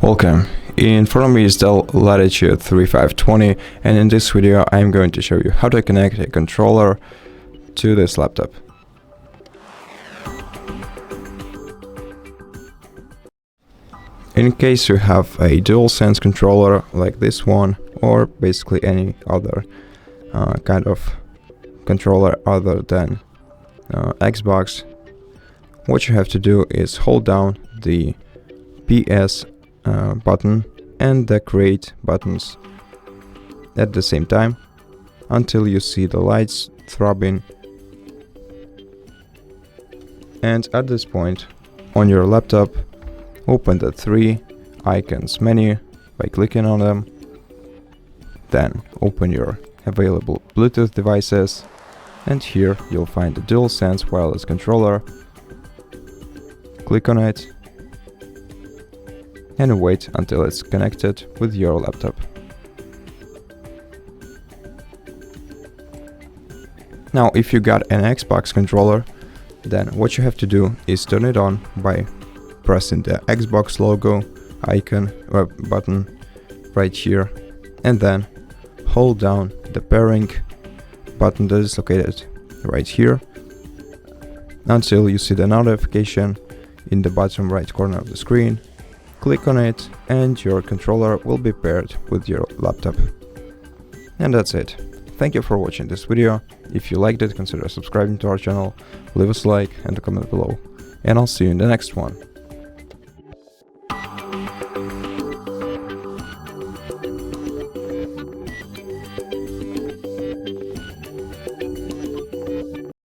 Welcome. In front of me is DELL Latitude 3520, and in this video I am going to show you how to connect a controller to this laptop. In case you have a DualSense controller like this one, or basically any other kind of controller other than Xbox, what you have to do is hold down the PS button and the create buttons at the same time until you see the lights throbbing, and at this point on your laptop open the three icons menu by clicking on them. Then open your available Bluetooth devices, and here you'll find the DualSense wireless controller. Click on it and wait until it's connected with your laptop. Now, if you got an Xbox controller, then what you have to do is turn it on by pressing the Xbox logo icon or button right here, and then hold down the pairing button that is located right here until you see the notification in the bottom right corner of the screen. Click on it and your controller will be paired with your laptop. And that's it. Thank you for watching this video. If you liked it, consider subscribing to our channel, leave us a like and a comment below, and I'll see you in the next one.